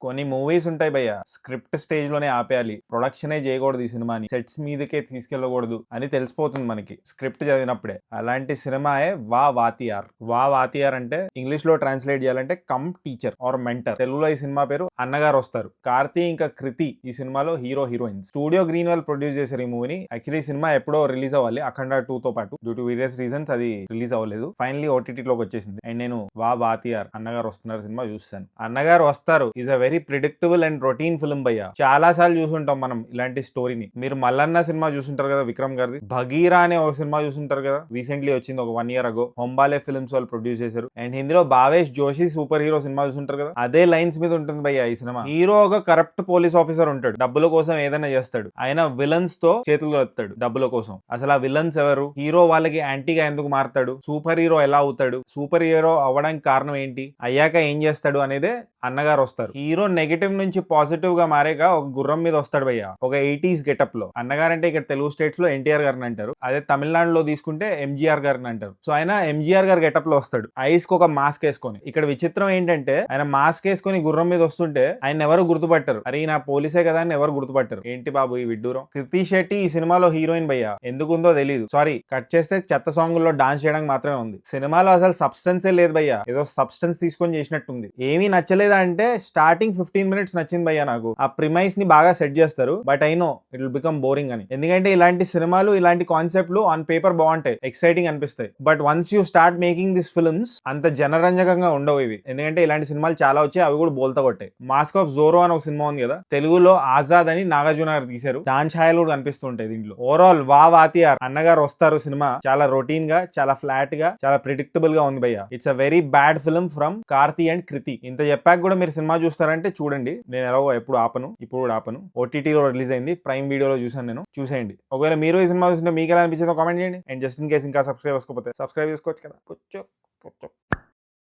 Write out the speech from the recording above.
కొన్ని మూవీస్ ఉంటాయి భయ్య, స్క్రిప్ట్ స్టేజ్ లోనే ఆపేయాలి, ప్రొడక్షనే చేయకూడదు, ఈ సినిమాని సెట్స్ మీదకే తీసుకెళ్లకూడదు అని తెలిసిపోతుంది మనకి స్క్రిప్ట్ చదివినప్పుడే. అలాంటి సినిమాయే వా వాతియార్. వా వాతియార్ అంటే ఇంగ్లీష్ లో ట్రాన్స్లేట్ చేయాలంటే కమ్ టీచర్ ఆర్ మెంటర్. తెలుగులో ఈ సినిమా పేరు అన్నగారు వస్తారు. కార్తీ ఇంకా కృతి ఈ సినిమాలో hero heroines. Studio green wall produce చేశారు ఈ మూవీని. యాక్చువల్లీ ఈ సినిమా ఎప్పుడో రిలీజ్ అవ్వాలి అఖండ 2 తో పాటు, డ్యూ టు వేరియస్ రీజన్స్ అది రిలీజ్ అవ్వలేదు. ఫైనలీ ఓటీటీ లోకి వచ్చేసింది. అండ్ నేను వా వాతియార్ అన్నగారు వస్తున్నారు సినిమా చూస్తాను. అన్నగారు వస్తారు is a very predictable and routine film భయ్య. చాలా సార్లు చూసుంటాం మనం ఇలాంటి స్టోరీని. మీరు మల్లన్న సినిమా చూసుంటారు కదా, విక్రమ్ గారిది. భగీరా అనే ఒక సినిమా చూసుంటారు కదా, రీసెంట్లీ వచ్చింది ఒక 1 year అగో. హొంబాలే ఫిల్మ్స్ వాళ్ళు ప్రొడ్యూస్ చేశారు. అండ్ హిందీలో Bhavesh Joshi super hero cinema చూసుంటారు కదా, అదే లైన్స్ మీద ఉంటుంది భయ్య ఈ సినిమా. హీరో ఒక కరప్ట్ పోలీస్ ఆఫీసర్ ఉంటాడు, డబ్బుల కోసం ఏదైనా చేస్తాడు. ఆయన విలన్స్ తో చేతులు కలుపుతాడు డబ్బుల కోసం. అసలు ఆ విలన్స్ ఎవరు, హీరో వాళ్ళకి యాంటీగా ఎందుకు మారుతాడు, సూపర్ హీరో ఎలా అవుతాడు, సూపర్ హీరో అవ్వడానికి కారణం ఏంటి, అయ్యాక ఏం చేస్తాడు అనేదే అన్నగారు వస్తారు. హీరో నెగటివ్ నుంచి పాజిటివ్ గా మారేక ఒక గుర్రం మీద వస్తాడు భయ్య, ఒక 80s గెటప్ లో. అన్నగారు అంటే ఇక్కడ తెలుగు స్టేట్స్ లో ఎన్టీఆర్ గారిని అంటారు, అదే తమిళనాడులో తీసుకుంటే ఎంజీఆర్ గారిని అంటారు. సో ఆయన ఎంజీఆర్ గారి గెటప్ లో వస్తాడు, ఐస్ కి ఒక మాస్క్ వేసుకొని. ఇక్కడ విచిత్రం ఏంటంటే ఆయన మాస్క్ వేసుకొని గుర్రం మీద వస్తుంటే ఆయన ఎవరు గుర్తుపట్టారు. అరే నా పోలీసే కదా అని ఎవరు గుర్తుపట్టారు. ఏంటి బాబు ఈ విడ్డూరం. కృతి శెట్టి ఈ సినిమాలో హీరోయిన్ భయ్య, ఎందుకుందో తెలియదు. సారీ, కట్ చేస్తే చెత్త సాంగ్ లో డాన్స్ చేయడానికి మాత్రమే ఉంది. సినిమాలో అసలు సబ్స్టెన్సే లేదు భయ్య, ఏదో సబ్స్టెన్స్ తీసుకొని చేసినట్టుంది. ఏమీ నచ్చలేదా అంటే స్టార్టింగ్ 15 minutes నచ్చింది భయ్య నాకు. ఆ ప్రిమైస్ ని బాగా సెట్ చేస్తారు, but I know it will become boring అని. ఎందుకంటే ఇలాంటి సినిమాలు ఇలాంటి కాన్సెప్ట్లు ఆన్ పేపర్ బాగుంటాయి, ఎక్సైటింగ్ అనిపిస్తాయి. But once you start making this films అంత జనరంజకంగా ఉండవు ఇవి. ఎందుకంటే ఇలాంటి సినిమాలు చాలా వచ్చాయి, అవి కూడా బోల్తా కొట్టాయి. మాస్క్ ఆఫ్ జోరో అని ఒక సినిమా ఉంది కదా, తెలుగులో ఆజాద్ అని నాగార్జున గారు తీశారు, దాని ఛాయలు కూడా కనిపిస్తుంటాయి దీంట్లో. ఓవరాల్ వా వాతియార్ అన్నగారు వస్తారు సినిమా చాలా రొటీన్ గా, చాలా ఫ్లాట్ గా, చాలా ప్రిడిక్టబుల్ గా ఉంది భయ్య. It's a very bad film from Karthi and Kriti. ఇంత చెప్పాక కూడా మీరు సినిమా చూస్తారంటే చూడండి. నేను ఎలాగో ఎప్పుడు ఆపను, ఇప్పుడు కూడా ఆపను. ఓటీటీలో రిలీజ్ అయింది, ప్రైమ్ వీడియోలో చూసాను నేను, చూసేయండి. ఒకవేళ మీరు ఈ సినిమా చూస్తుంటే మీకు ఎలా అనిపించిందో కామెంట్ చేయండి. అండ్ జస్ట్ ఇన్ కేస్ ఇంకా సబ్స్క్రైబ్ చేసుకోకపోతే సబ్స్క్రైబ్ చేసుకోవచ్చు కదా.